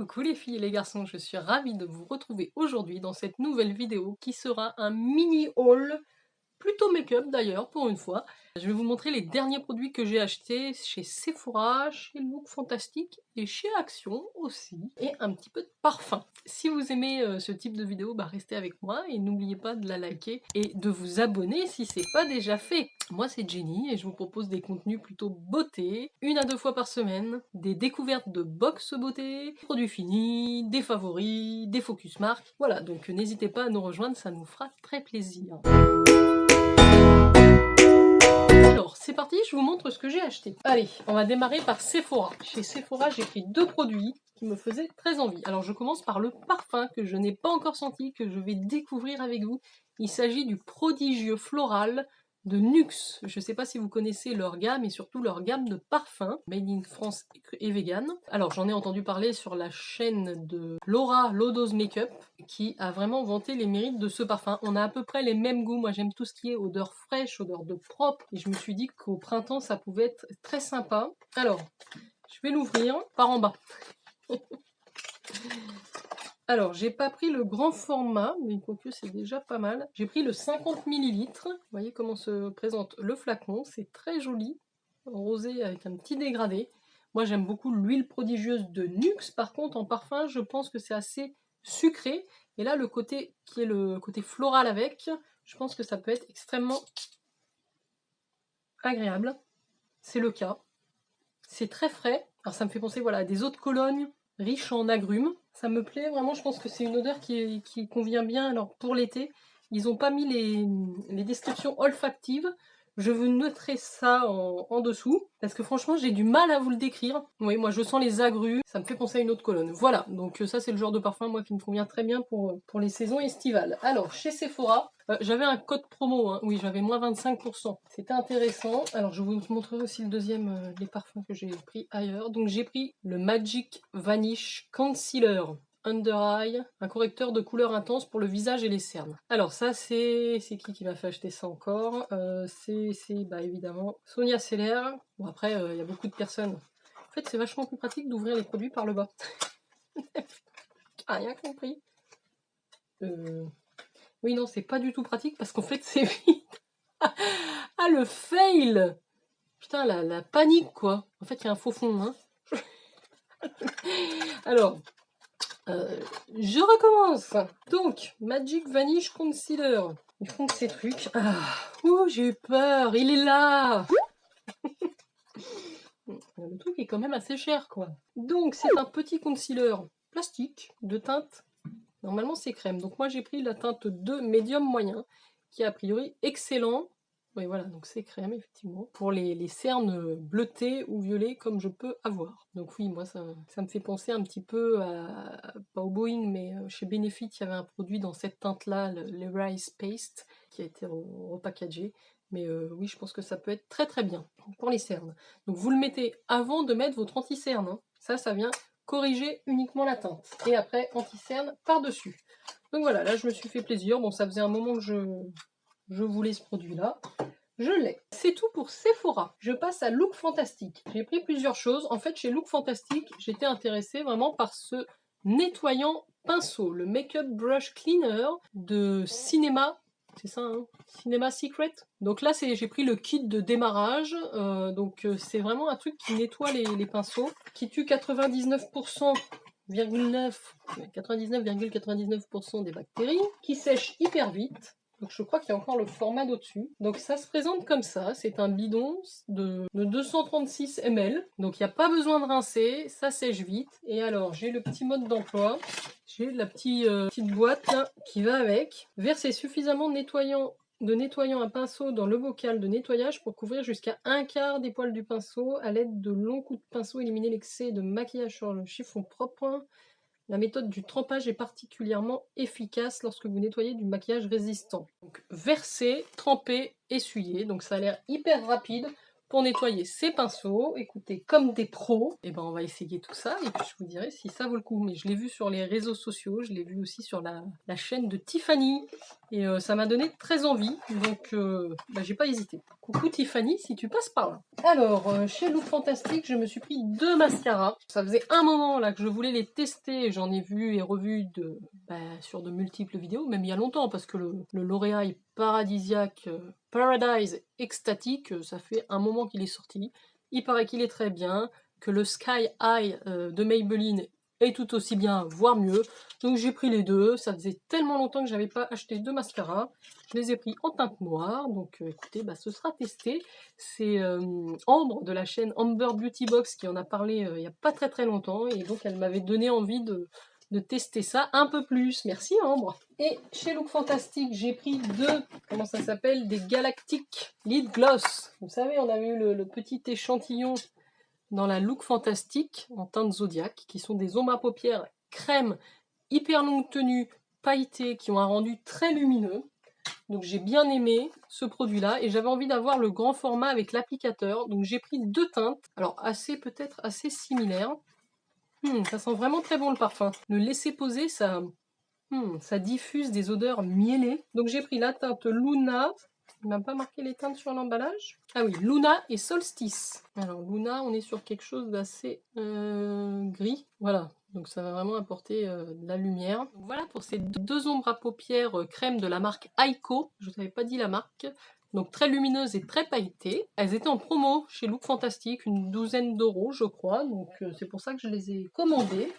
Coucou les filles et les garçons, je suis ravie de vous retrouver aujourd'hui dans cette nouvelle vidéo qui sera un mini haul, plutôt make-up d'ailleurs pour une fois. Je vais vous montrer les derniers produits que j'ai achetés chez Sephora, chez Look Fantastic et chez Action aussi, et un petit peu de parfum. Si vous aimez ce type de vidéo, restez avec moi et n'oubliez pas de la liker et de vous abonner si c'est pas déjà fait. Moi c'est Jenny et je vous propose des contenus plutôt beauté, 1 à 2 fois par semaine, des découvertes de box beauté, produits finis, des favoris, des focus marques. Voilà, donc n'hésitez pas à nous rejoindre, ça nous fera très plaisir. Alors, c'est parti, je vous montre ce que j'ai acheté. Allez, on va démarrer par Sephora. Chez Sephora, j'ai pris 2 produits qui me faisaient très envie. Alors, je commence par le parfum que je n'ai pas encore senti, que je vais découvrir avec vous. Il s'agit du prodigieux floral de Nuxe. Je ne sais pas si vous connaissez leur gamme et surtout leur gamme de parfums, made in France et vegan. Alors j'en ai entendu parler sur la chaîne de Laura Lodo's Makeup qui a vraiment vanté les mérites de ce parfum. On a à peu près les mêmes goûts, moi j'aime tout ce qui est odeur fraîche, odeur de propre, et je me suis dit qu'au printemps ça pouvait être très sympa. Alors, je vais l'ouvrir par en bas. Alors, j'ai pas pris le grand format, mais quoique c'est déjà pas mal. J'ai pris le 50 ml. Vous voyez comment se présente le flacon. C'est très joli, rosé avec un petit dégradé. Moi, j'aime beaucoup l'huile prodigieuse de Nuxe. Par contre, en parfum, je pense que c'est assez sucré. Et là, le côté qui est le côté floral avec, je pense que ça peut être extrêmement agréable. C'est le cas. C'est très frais. Alors, ça me fait penser voilà, à des eaux de Cologne riche en agrumes. Ça me plaît vraiment, je pense que c'est une odeur qui convient bien. Alors pour l'été, ils n'ont pas mis les descriptions olfactives. Je vous noterai ça en dessous, parce que franchement j'ai du mal à vous le décrire. Oui, moi je sens les agrumes, ça me fait penser à une eau de Cologne. Voilà, donc ça c'est le genre de parfum moi qui me convient très bien pour les saisons estivales. Alors chez Sephora, j'avais un code promo, hein. Oui j'avais moins 25%. C'était intéressant. Alors je vous montrerai aussi le deuxième des parfums que j'ai pris ailleurs. Donc j'ai pris le Magic Vanish Concealer Under Eye, un correcteur de couleur intense pour le visage et les cernes. Alors ça c'est qui m'a fait acheter ça encore c'est évidemment Sonia Seller. Bon après il y a beaucoup de personnes. En fait c'est vachement plus pratique d'ouvrir les produits par le bas. Ah, rien compris. Oui non c'est pas du tout pratique parce qu'en fait c'est vide. Ah le fail. Putain la panique quoi. En fait il y a un faux fond hein. Alors je recommence. Donc, Magic Vanish Concealer. Ils font que ces trucs. Ah, ouh, j'ai eu peur. Il est là. Le truc est quand même assez cher, quoi. Donc, c'est un petit concealer plastique de teinte. Normalement, c'est crème. Donc, moi, j'ai pris la teinte 2 médium moyen, qui est a priori excellent. Oui, voilà, donc c'est crème, effectivement. Pour les cernes bleutées ou violets, comme je peux avoir. Donc oui, moi, ça me fait penser un petit peu à, pas au Boeing, mais chez Benefit, il y avait un produit dans cette teinte-là, le Rice Paste, qui a été repackagé. Mais oui, je pense que ça peut être très très bien pour les cernes. Donc vous le mettez avant de mettre votre anti-cerne. Hein. Ça vient corriger uniquement la teinte. Et après, anti-cerne par-dessus. Donc voilà, là je me suis fait plaisir. Bon, ça faisait un moment que je voulais ce produit-là. Je l'ai. C'est tout pour Sephora. Je passe à Look Fantastic. J'ai pris plusieurs choses. En fait, chez Look Fantastic, j'étais intéressée vraiment par ce nettoyant pinceau, le Makeup Brush Cleaner de Cinema. C'est ça, hein, Cinema Secret. Donc là, j'ai pris le kit de démarrage. C'est vraiment un truc qui nettoie les pinceaux, qui tue 99,99% des bactéries, qui sèche hyper vite. Donc je crois qu'il y a encore le format d'au-dessus. Donc ça se présente comme ça, c'est un bidon de 236 ml. Donc il n'y a pas besoin de rincer, ça sèche vite. Et alors j'ai le petit mode d'emploi, j'ai la petite boîte là, qui va avec. Verser suffisamment de nettoyant un pinceau dans le bocal de nettoyage pour couvrir jusqu'à 1/4 des poils du pinceau. À l'aide de longs coups de pinceau, éliminer l'excès de maquillage sur le chiffon propre. La méthode du trempage est particulièrement efficace lorsque vous nettoyez du maquillage résistant. Donc verser, tremper, essuyer. Donc ça a l'air hyper rapide. pour nettoyer ces pinceaux. Écoutez, comme des pros, et ben on va essayer tout ça et puis je vous dirai si ça vaut le coup. Mais je l'ai vu sur les réseaux sociaux, je l'ai vu aussi sur la chaîne de Tiffany et ça m'a donné très envie, donc j'ai pas hésité. Coucou Tiffany, si tu passes par là. Alors, chez Look Fantastic, je me suis pris 2 mascaras. Ça faisait un moment là que je voulais les tester, j'en ai vu et revu sur de multiples vidéos, même il y a longtemps, parce que le L'Oréal Paradisiaque Paradise Ecstatic, ça fait un moment qu'il est sorti. Il paraît qu'il est très bien, que le Sky High de Maybelline est tout aussi bien, voire mieux. Donc j'ai pris les deux, ça faisait tellement longtemps que j'avais pas acheté de mascara. Je les ai pris en teinte noire, donc écoutez, ce sera testé. C'est Ambre de la chaîne Amber Beauty Box qui en a parlé il n'y a pas très longtemps, et donc elle m'avait donné envie de tester ça un peu plus. Merci Ambre. Et chez Look Fantastic, j'ai pris comment ça s'appelle, des Galactic Lip Gloss. Vous savez, on avait eu le petit échantillon dans la Look Fantastic en teinte Zodiac, qui sont des ombres à paupières crème, hyper longue tenue, pailletées, qui ont un rendu très lumineux. Donc j'ai bien aimé ce produit-là et j'avais envie d'avoir le grand format avec l'applicateur. Donc j'ai pris 2 teintes, alors peut-être assez similaires. Ça sent vraiment très bon le parfum. Le laisser poser, ça diffuse des odeurs mielées. Donc j'ai pris la teinte Luna. Il m'a pas marqué les teintes sur l'emballage. Ah oui, Luna et Solstice. Alors Luna, on est sur quelque chose d'assez gris. Voilà, donc ça va vraiment apporter de la lumière. Donc voilà pour ces 2 ombres à paupières crème de la marque Aiko. Je ne vous avais pas dit la marque. Donc très lumineuses et très pailletées. Elles étaient en promo chez Look Fantastic, une douzaine d'euros je crois. Donc c'est pour ça que je les ai commandées.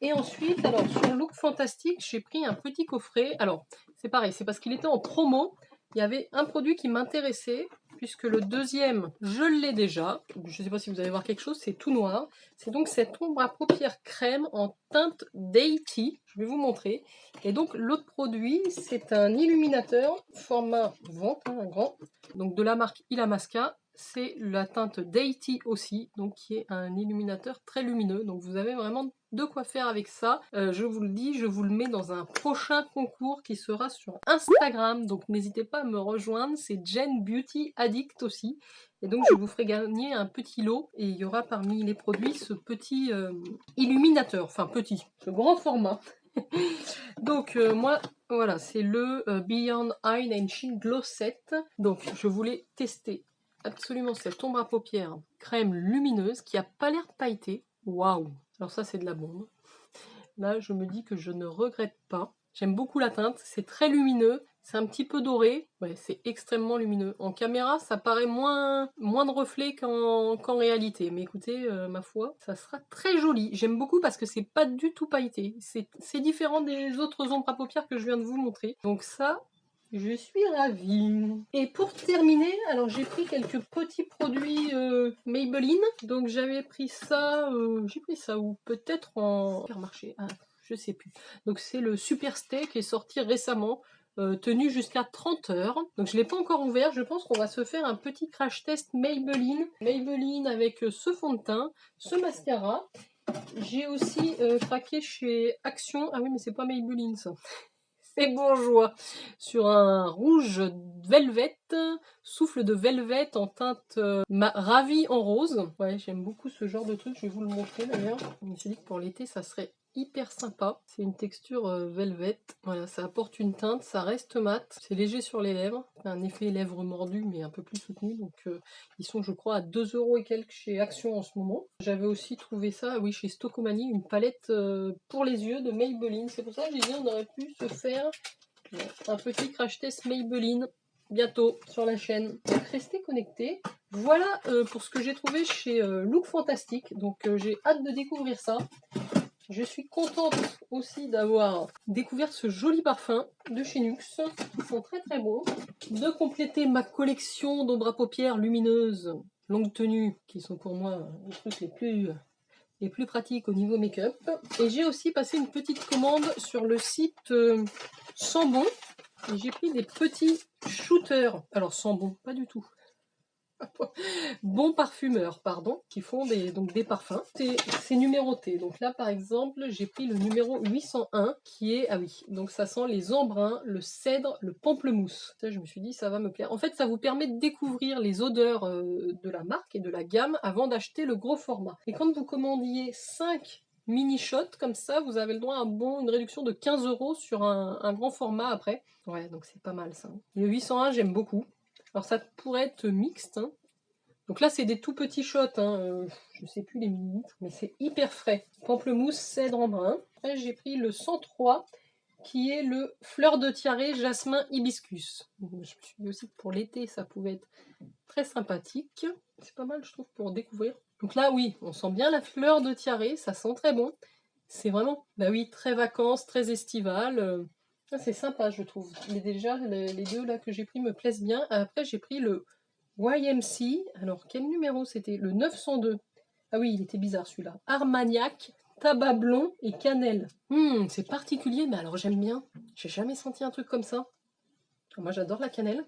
Et ensuite, alors sur Look Fantastic, j'ai pris un petit coffret. Alors c'est pareil, c'est parce qu'il était en promo. Il y avait un produit qui m'intéressait, puisque le deuxième, je l'ai déjà. Je ne sais pas si vous allez voir quelque chose, c'est tout noir. C'est donc cette ombre à paupières crème en teinte Dainty. Je vais vous montrer. Et donc l'autre produit, c'est un illuminateur format vente, un grand. Donc de la marque Illamasqua. C'est la teinte Dainty aussi, donc qui est un illuminateur très lumineux. Donc vous avez vraiment de quoi faire avec ça. Je vous le dis, je vous le mets dans un prochain concours qui sera sur Instagram. Donc n'hésitez pas à me rejoindre. C'est Jen Beauty Addict aussi. Et donc je vous ferai gagner un petit lot. Et il y aura parmi les produits ce petit illuminateur. Enfin petit, ce grand format. Donc moi, voilà, c'est le Beyond Eye and Chin Glow Set. Donc je voulais tester absolument cette ombre à paupières crème lumineuse qui a pas l'air pailletée. Waouh! Alors ça c'est de la bombe. Là je me dis que je ne regrette pas. J'aime beaucoup la teinte, c'est très lumineux, c'est un petit peu doré, ouais, c'est extrêmement lumineux. En caméra ça paraît moins de reflets qu'en réalité, mais écoutez, ma foi, ça sera très joli. J'aime beaucoup parce que c'est pas du tout pailleté, c'est différent des autres ombres à paupières que je viens de vous montrer. Donc ça, je suis ravie. Et pour terminer, alors j'ai pris quelques petits produits Maybelline. Donc j'avais pris ça, j'ai pris ça où peut-être en supermarché, je sais plus. Donc c'est le Super Stay qui est sorti récemment, tenu jusqu'à 30 heures. Donc je l'ai pas encore ouvert, je pense qu'on va se faire un petit crash test Maybelline. Maybelline avec ce fond de teint, ce mascara. J'ai aussi craqué chez Action, ah oui mais c'est pas Maybelline ça. C'est bourgeois, sur un rouge velvet, souffle de velvet en teinte ravie en rose. Ouais, j'aime beaucoup ce genre de truc, je vais vous le montrer d'ailleurs. Je me suis dit que pour l'été ça serait hyper sympa. C'est une texture velvet, voilà, ça apporte une teinte, ça reste mat, c'est léger sur les lèvres, un effet lèvres mordues mais un peu plus soutenu. Donc ils sont je crois à 2 € et quelques chez Action en ce moment. J'avais aussi trouvé ça, oui, chez Stocomanie, une palette pour les yeux de Maybelline. C'est pour ça que j'ai dit on aurait pu se faire un petit crash test Maybelline bientôt sur la chaîne. Donc restez connectés. Voilà pour ce que j'ai trouvé chez Look Fantastic. Donc j'ai hâte de découvrir ça. Je suis contente aussi d'avoir découvert ce joli parfum de chez Nuxe. Ils sont très bons. De compléter ma collection d'ombres à paupières lumineuses longue tenue, qui sont pour moi les trucs les plus pratiques au niveau make-up. Et j'ai aussi passé une petite commande sur le site Sambon. Et j'ai pris des petits shooters. Alors Sambon, pas du tout. Bon parfumeur, pardon, qui font donc des parfums. C'est numéroté. Donc là, par exemple, j'ai pris le numéro 801, qui est... Ah oui, donc ça sent les embruns, le cèdre, le pamplemousse. Ça, je me suis dit, ça va me plaire. En fait, ça vous permet de découvrir les odeurs de la marque et de la gamme avant d'acheter le gros format. Et quand vous commandiez 5 mini shots comme ça, vous avez le droit à une réduction de 15 € sur un grand format après. Ouais, donc c'est pas mal ça. Et le 801, j'aime beaucoup. Alors ça pourrait être mixte, hein. Donc là, c'est des tout petits shots, hein. Je ne sais plus les millilitres, mais c'est hyper frais. Pamplemousse, cèdre en brun. Après, j'ai pris le 103, qui est le fleur de tiare, jasmin, hibiscus. Je me suis dit aussi que pour l'été, ça pouvait être très sympathique. C'est pas mal, je trouve, pour découvrir. Donc là, oui, on sent bien la fleur de tiare, ça sent très bon. C'est vraiment, bah oui, très vacances, très estival. C'est sympa, je trouve. Mais déjà, les deux là que j'ai pris me plaisent bien. Après, j'ai pris le YMC. Alors, quel numéro c'était? Le 902. Ah oui, il était bizarre celui-là. Armagnac, tabac blond et cannelle. C'est particulier, mais alors j'aime bien. J'ai jamais senti un truc comme ça. Moi, j'adore la cannelle.